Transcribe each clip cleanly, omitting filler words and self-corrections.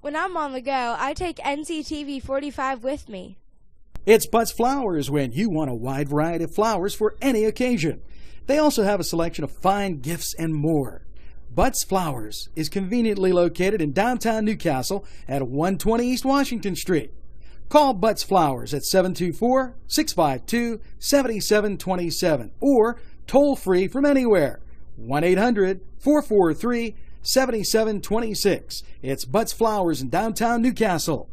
When I'm on the go, I take NCTV45 with me. It's Butts Flowers when you want a wide variety of flowers for any occasion. They also have a selection of fine gifts and more. Butts Flowers is conveniently located in downtown Newcastle at 120 East Washington Street. Call Butts Flowers at 724-652-7727 or toll free from anywhere, 1-800-443-7726. It's Butts Flowers in downtown Newcastle.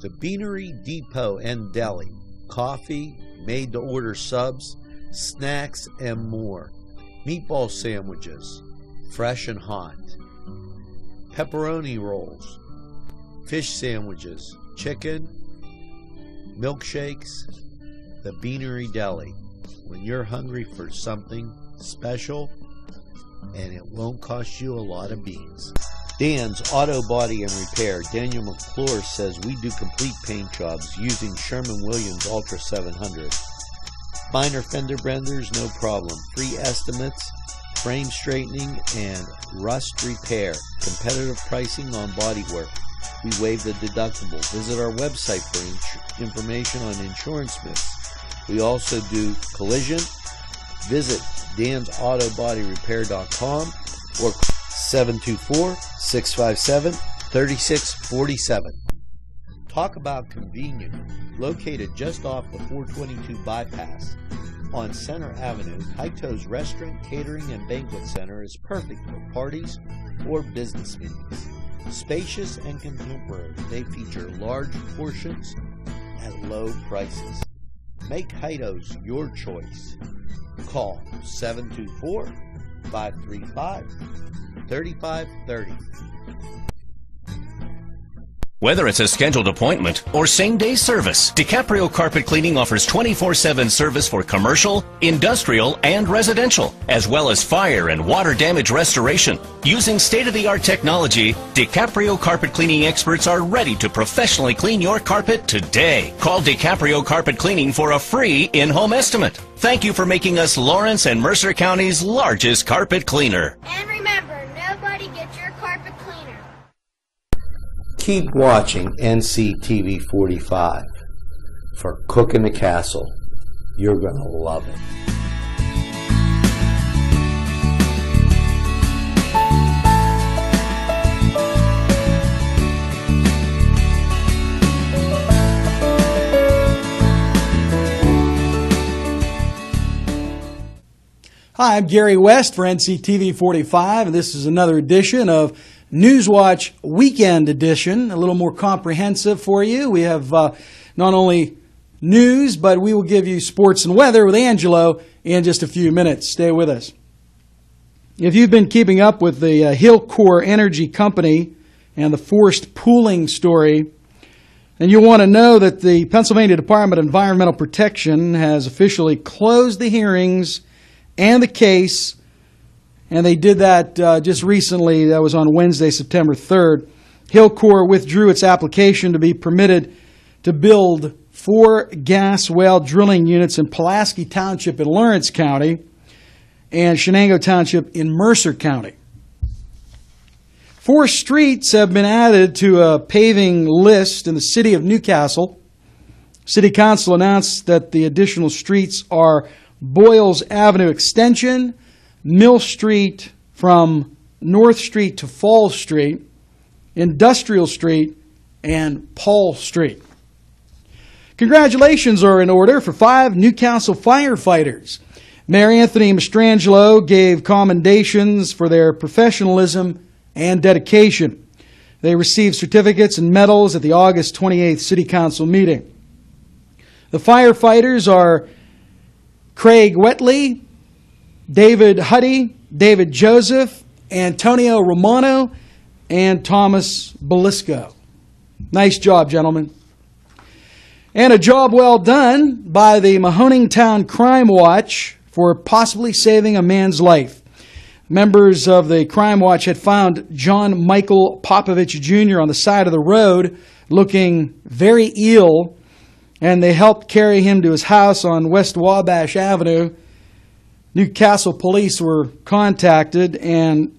The Beanery Depot and Deli. Coffee, made-to-order subs, snacks, and more. Meatball sandwiches, fresh and hot. Pepperoni rolls, fish sandwiches, chicken, milkshakes. The Beanery Deli. When you're hungry for something special, and it won't cost you a lot of beans. Dan's Auto Body and Repair. Daniel McClure says we do complete paint jobs using Sherman-Williams Ultra 700. Minor fender benders, no problem. Free estimates, frame straightening, and rust repair. Competitive pricing on bodywork. We waive the deductible. Visit our website for information on insurance myths. We also do collision. Visit dansautobodyrepair.com or 724-657-3647. Talk about convenient. Located just off the 422 bypass on Center Avenue, Kaito's Restaurant, Catering, and Banquet Center is perfect for parties or business meetings. Spacious and contemporary, they feature large portions at low prices. Make Kaito's your choice. Call 724-535-3530. Whether it's a scheduled appointment or same-day service, DiCaprio Carpet Cleaning offers 24/7 service for commercial, industrial, and residential, as well as fire and water damage restoration. Using state-of-the-art technology, DiCaprio Carpet Cleaning experts are ready to professionally clean your carpet today. Call DiCaprio Carpet Cleaning for a free in-home estimate. Thank you for making us Lawrence and Mercer County's largest carpet cleaner. And remember, nobody gets your carpet cleaner. Keep watching NCTV45 for Cook in the Castle. You're going to love it. Hi, I'm Gary West for NCTV45, and this is another edition of Newswatch Weekend Edition, a little more comprehensive for you. We have not only news, but we will give you sports and weather with Angelo in just a few minutes. Stay with us. If you've been keeping up with the Hillcore Energy Company and the forced pooling story, then you want to know that the Pennsylvania Department of Environmental Protection has officially closed the hearings and the case. And they did that just recently. That was on Wednesday, September 3rd. Hillcore withdrew its application to be permitted to build 4 gas well drilling units in Pulaski Township in Lawrence County and Shenango Township in Mercer County. 4 streets have been added to a paving list in the city of Newcastle. City Council announced that the additional streets are Boyles Avenue Extension, Mill Street from North Street to Fall Street, Industrial Street, and Paul Street. Congratulations are in order for 5 Newcastle firefighters. Mayor Anthony Mastrangelo gave commendations for their professionalism and dedication. They received certificates and medals at the August 28th City Council meeting. The firefighters are Craig Wetley, David Huddy, David Joseph, Antonio Romano, and Thomas Belisco. Nice job, gentlemen. And a job well done by the Mahoningtown Crime Watch for possibly saving a man's life. Members of the Crime Watch had found John Michael Popovich Jr. on the side of the road looking very ill, and they helped carry him to his house on West Wabash Avenue. Newcastle police were contacted, and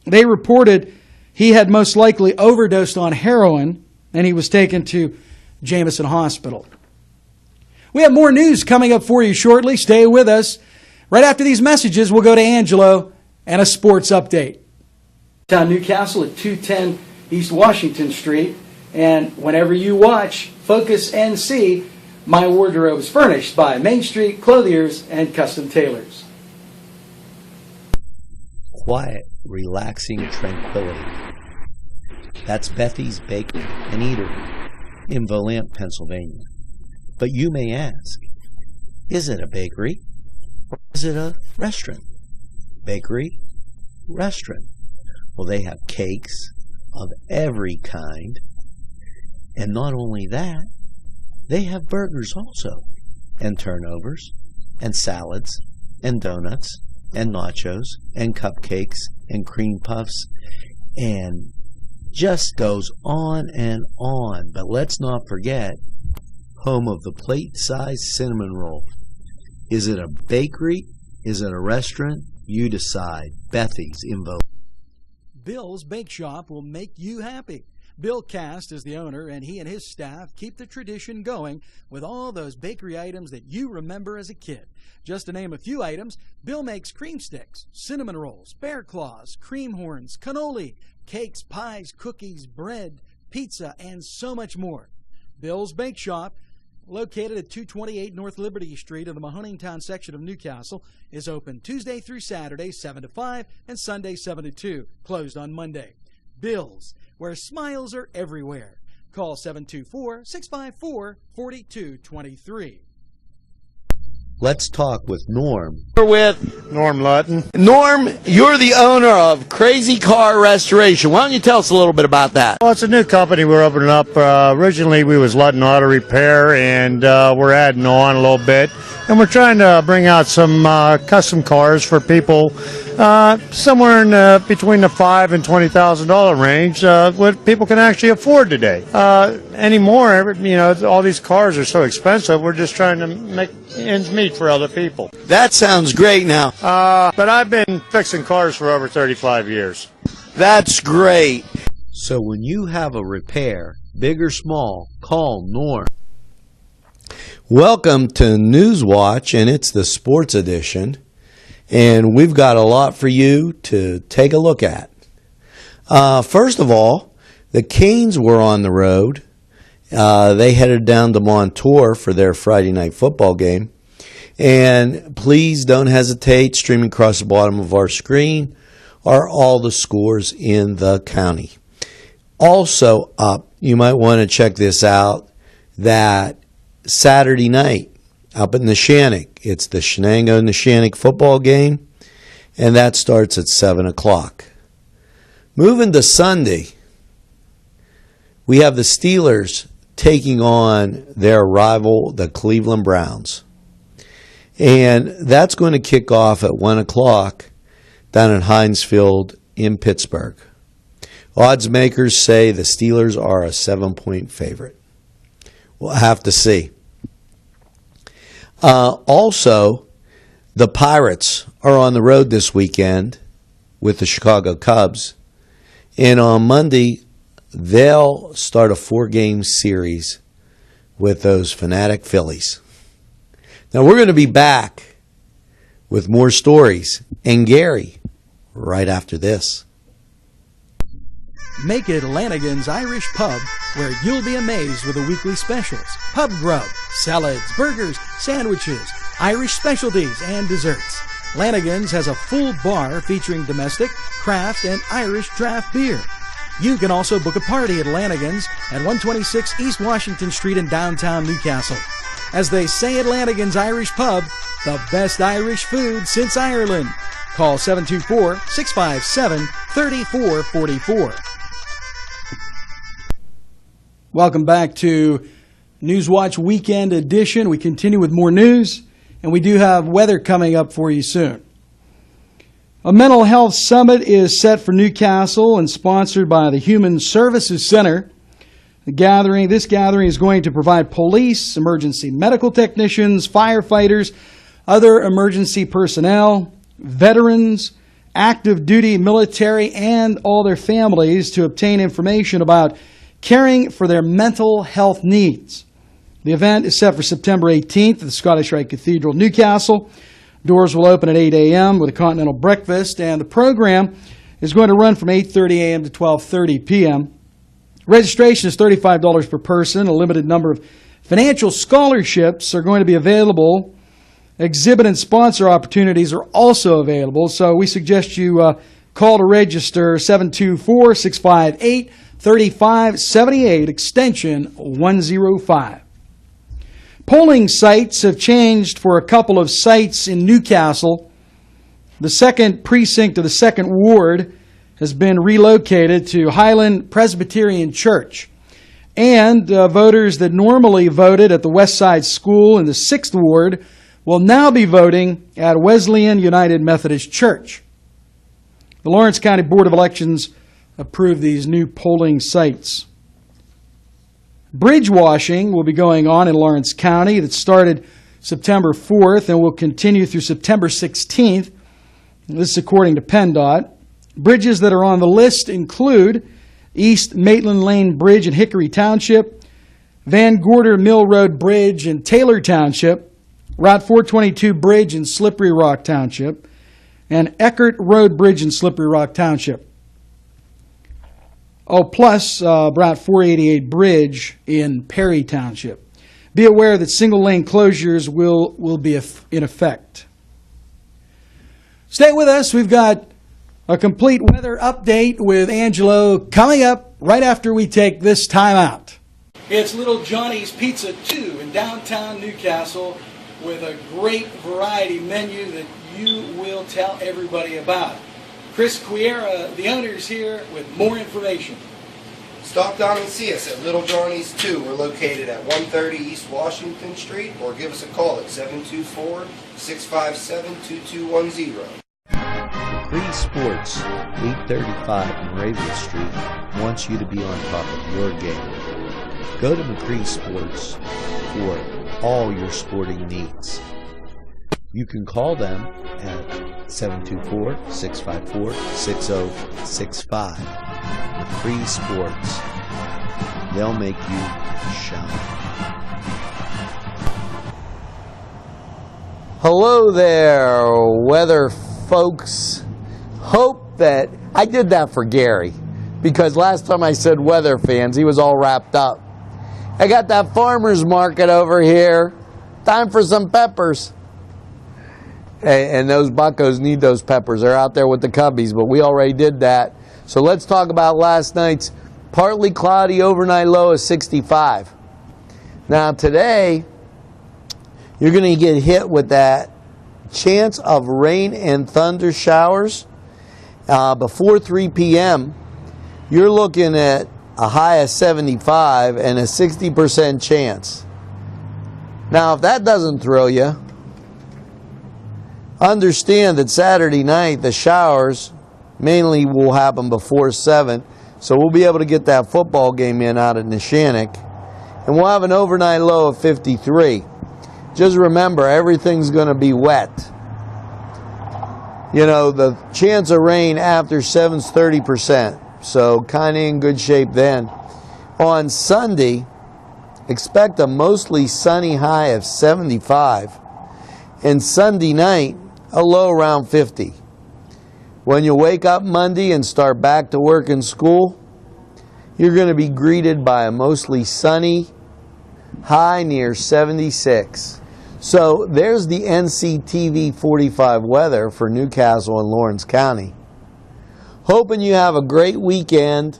they reported He had most likely overdosed on heroin, and he was taken to Jameson Hospital. We have more news coming up for you shortly. Stay with us. Right after these messages, we'll go to Angelo and a sports update. Down Newcastle at 210 East Washington Street. And whenever you watch Focus NC, my wardrobe is furnished by Main Street Clothiers and Custom Tailors. Quiet, relaxing tranquility. That's Bethy's Bakery and Eatery in Volant, Pennsylvania. But you may ask, is it a bakery or is it a restaurant? Bakery, restaurant. Well, they have cakes of every kind. And not only that, they have burgers also, and turnovers, and salads, and donuts, and nachos, and cupcakes, and cream puffs, and just goes on and on. But let's not forget, home of the plate-sized cinnamon roll. Is it a bakery? Is it a restaurant? You decide. Bethy's in Vogue. Bill's Bake Shop will make you happy. Bill Cast is the owner, and he and his staff keep the tradition going with all those bakery items that you remember as a kid. Just to name a few items, Bill makes cream sticks, cinnamon rolls, bear claws, cream horns, cannoli, cakes, pies, cookies, bread, pizza, and so much more. Bill's Bake Shop, located at 228 North Liberty Street in the Mahoningtown section of Newcastle, is open Tuesday through Saturday, 7 to 5, and Sunday, 7 to 2, closed on Monday. Bill's, where smiles are everywhere. Call 724-654-4223. Let's talk with Norm. We're with Norm Lutton. Norm, you're the owner of Crazy Car Restoration. Why don't you tell us a little bit about that? Well, it's a new company we're opening up. Originally, we was Lutton Auto Repair, and we're adding on a little bit. And we're trying to bring out some custom cars for people somewhere in between the $5,000 and $20,000 range, what people can actually afford today. Anymore, all these cars are so expensive. We're just trying to make ends meet for other people. That sounds great now. But I've been fixing cars for over 35 years. That's great. So when you have a repair, big or small, call Norm. Welcome to Newswatch, and it's the sports edition. And we've got a lot for you to take a look at. First of all, the Canes were on the road. They headed down to Montour for their Friday night football game. And please don't hesitate. Streaming across the bottom of our screen are all the scores in the county. Also up, you might want to check this out, that Saturday night up in Neshannock, it's the Shenango-Neshannock football game, and that starts at 7 o'clock. Moving to Sunday, we have the Steelers taking on their rival, the Cleveland Browns. And that's going to kick off at 1 o'clock down at Heinz Field in Pittsburgh. Odds makers say the Steelers are a 7-point favorite. We'll have to see. Also, the Pirates are on the road this weekend with the Chicago Cubs. And on Monday, they'll start a 4-game series with those fanatic Phillies. Now, we're going to be back with more stories and Gary right after this. Make it Lanigan's Irish Pub, where you'll be amazed with the weekly specials. Pub grub, salads, burgers, sandwiches, Irish specialties, and desserts. Lanigan's has a full bar featuring domestic, craft, and Irish draft beer. You can also book a party at Lanigan's at 126 East Washington Street in downtown Newcastle. As they say at Lanigan's Irish Pub, the best Irish food since Ireland. Call 724-657-3444. Welcome back to Newswatch Weekend Edition. We continue with more news, and we do have weather coming up for you soon. A mental health summit is set for Newcastle and sponsored by the Human Services Center. This gathering is going to provide police, emergency medical technicians, firefighters, other emergency personnel, veterans, active duty military and all their families to obtain information about caring for their mental health needs. The event is set for September 18th at the Scottish Rite Cathedral, Newcastle. Doors will open at 8 a.m. with a continental breakfast, and the program is going to run from 8:30 a.m. to 12:30 p.m. Registration is $35 per person. A limited number of financial scholarships are going to be available. Exhibit and sponsor opportunities are also available, so we suggest you call to register 724-658-3578, extension 105. Polling sites have changed for a couple of sites in Newcastle. The 2nd precinct of the 2nd Ward has been relocated to Highland Presbyterian Church. And voters that normally voted at the West Side School in the 6th Ward will now be voting at Wesleyan United Methodist Church. The Lawrence County Board of Elections approved these new polling sites. Bridge washing will be going on in Lawrence County. That started September 4th and will continue through September 16th. This is according to PennDOT. Bridges that are on the list include East Maitland Lane Bridge in Hickory Township, Van Gorder Mill Road Bridge in Taylor Township, Route 422 Bridge in Slippery Rock Township, and Eckert Road Bridge in Slippery Rock Township. Oh, plus Route 488 Bridge in Perry Township. Be aware that single-lane closures will be in effect. Stay with us. We've got a complete weather update with Angelo coming up right after we take this time out. It's Little Johnny's Pizza 2 in downtown Newcastle with a great variety menu that you will tell everybody about. Chris Quiera, the owner, is here with more information. Stop down and see us at Little Johnny's 2. We're located at 130 East Washington Street, or give us a call at 724-657-2210. McCree Sports, 835 Moravia Street, wants you to be on top of your game. Go to McCree Sports for all your sporting needs. You can call them at 724-654-6065. McCree Sports. They'll make you shine. Hello there, weather folks. Hope that I did that for Gary, because last time I said weather fans, he was all wrapped up. I got that farmer's market over here. Time for some peppers. And those buccos need those peppers. They're out there with the cubbies, but we already did that. So let's talk about last night's partly cloudy overnight low of 65. Now today, you're going to get hit with that chance of rain and thunder showers before 3 p.m. You're looking at a high of 75 and a 60% chance. Now, if that doesn't thrill you, understand that Saturday night the showers mainly will happen before 7, so we'll be able to get that football game in out at Neshannock, and we'll have an overnight low of 53. Just remember, everything's going to be wet. You know, the chance of rain after 7's 30%, so kind of in good shape then. On Sunday, expect a mostly sunny high of 75, and Sunday night, a low around 50. When you wake up Monday and start back to work in school, you're going to be greeted by a mostly sunny high near 76. So there's the NCTV45 weather for Newcastle and Lawrence County. Hoping you have a great weekend,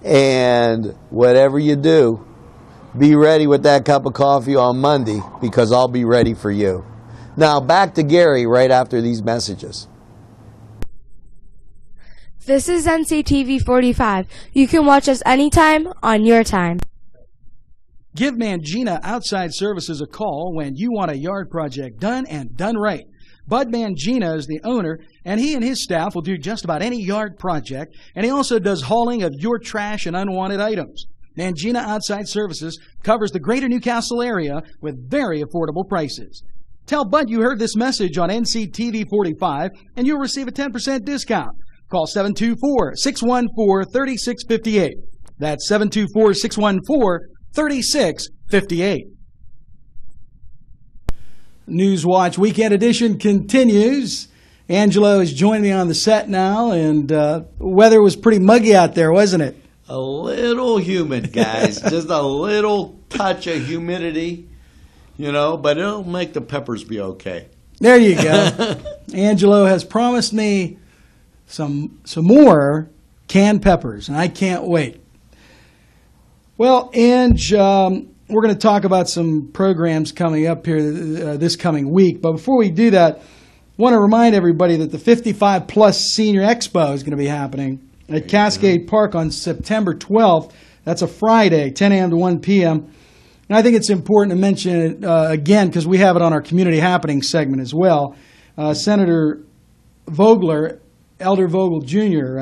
and whatever you do, be ready with that cup of coffee on Monday, because I'll be ready for you. Now back to Gary right after these messages. This is NCTV45. You can watch us anytime on your time. Give Mangina Outside Services a call when you want a yard project done and done right. Bud Mangina is the owner, and he and his staff will do just about any yard project, and he also does hauling of your trash and unwanted items. Mangina Outside Services covers the greater Newcastle area with very affordable prices. Tell Bud you heard this message on NCTV45 and you'll receive a 10% discount. Call 724-614-3658. That's 724-614-3658. Newswatch Weekend Edition continues. Angelo is joining me on the set now, and weather was pretty muggy out there, wasn't it? A little humid, guys. Just a little touch of humidity, but it'll make the peppers be okay. There you go. Angelo has promised me some more canned peppers, and I can't wait. Well, Ange, we're going to talk about some programs coming up here this coming week. But before we do that, I want to remind everybody that the 55-plus Senior Expo is going to be happening at Cascade Park on September 12th. That's a Friday, 10 a.m. to 1 p.m. And I think it's important to mention it again because we have it on our Community Happenings segment as well. Senator Vogler, Elder Vogel Jr.,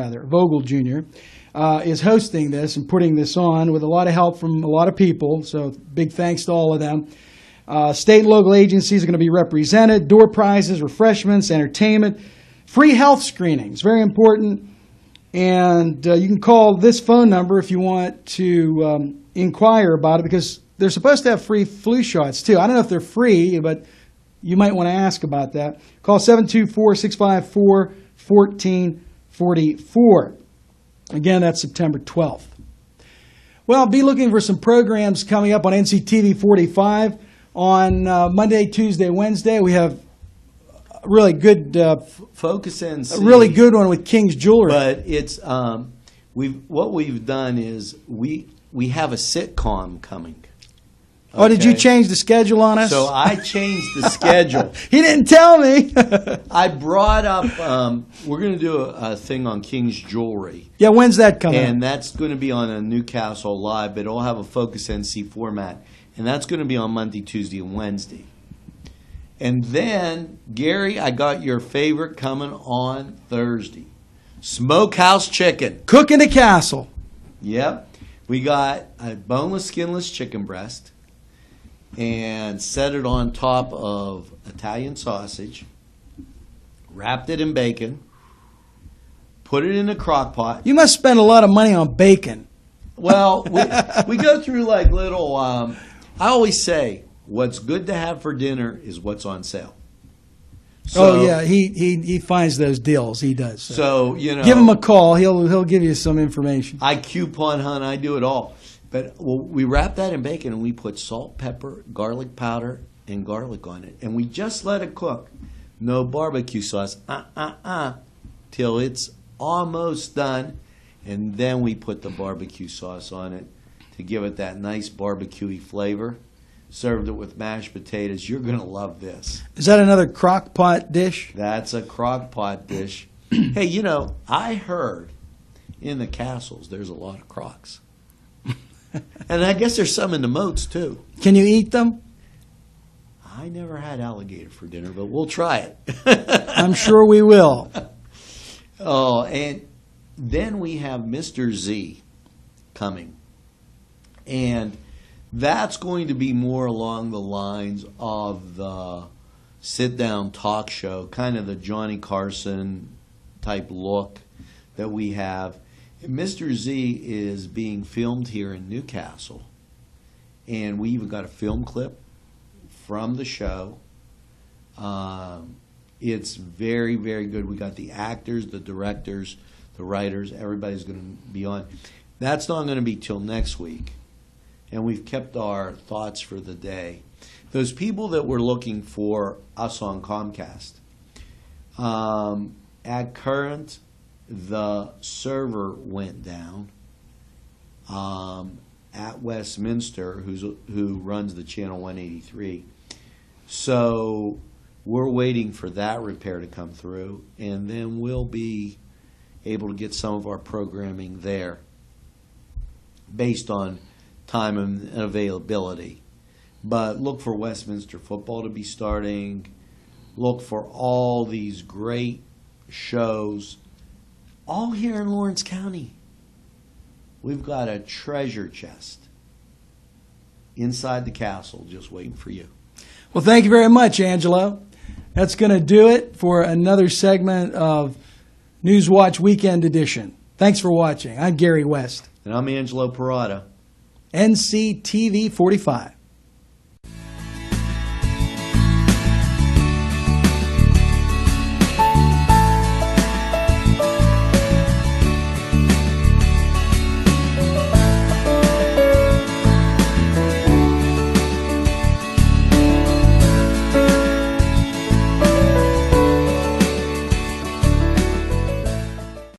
is hosting this and putting this on with a lot of help from a lot of people. So big thanks to all of them. State and local agencies are going to be represented. Door prizes, refreshments, entertainment, free health screenings, very important. And you can call this phone number if you want to inquire about it because they're supposed to have free flu shots too. I don't know if they're free, but you might want to ask about that. Call 724-654-1444. Again, that's September 12th. Well, be looking for some programs coming up on NCTV45 on Monday, Tuesday, Wednesday. We have a really good Focus NC. A really good one with King's Jewelry. But it's what we've done is we have a sitcom coming. Oh, did you change the schedule on us? So I changed the schedule. He didn't tell me. I brought up, we're going to do a thing on King's Jewelry. Yeah, when's that coming? And that's going to be on a Newcastle Live, but it'll have a Focus NC format. And that's going to be on Monday, Tuesday, and Wednesday. And then, Gary, I got your favorite coming on Thursday. Smokehouse Chicken. Cook in the Castle. Yep. We got a boneless, skinless chicken breast. And set it on top of Italian sausage, wrapped it in bacon, put it in a crock pot. You must spend a lot of money on bacon. Well, we go through like little, I always say, what's good to have for dinner is what's on sale. So, oh, yeah, he finds those deals. He does. So, give him a call. He'll give you some information. I coupon hunt. I do it all. But we wrap that in bacon and we put salt, pepper, garlic powder, and garlic on it. And we just let it cook. No barbecue sauce. Till it's almost done. And then we put the barbecue sauce on it to give it that nice barbecue-y flavor. Served it with mashed potatoes. You're going to love this. Is that another crock pot dish? That's a crock pot dish. Hey, I heard in the castles there's a lot of crocks. And I guess there's some in the moats, too. Can you eat them? I never had alligator for dinner, but we'll try it. I'm sure we will. Oh, and then we have Mr. Z coming. And that's going to be more along the lines of the sit-down talk show, kind of the Johnny Carson type look that we have. Mr. Z is being filmed here in Newcastle, and we even got a film clip from the show. It's very, very good. We got the actors, the directors, the writers. Everybody's going to be on. That's not going to be till next week, and we've kept our thoughts for the day. Those people that were looking for us on Comcast, at current, the server went down at Westminster, who runs the channel 183. So we're waiting for that repair to come through, and then we'll be able to get some of our programming there based on time and availability. But look for Westminster football to be starting. Look for all these great shows, all here in Lawrence County. We've got a treasure chest inside the castle just waiting for you. Well, thank you very much, Angelo. That's going to do it for another segment of Newswatch Weekend Edition. Thanks for watching. I'm Gary West. And I'm Angelo Perrotta. NCTV45.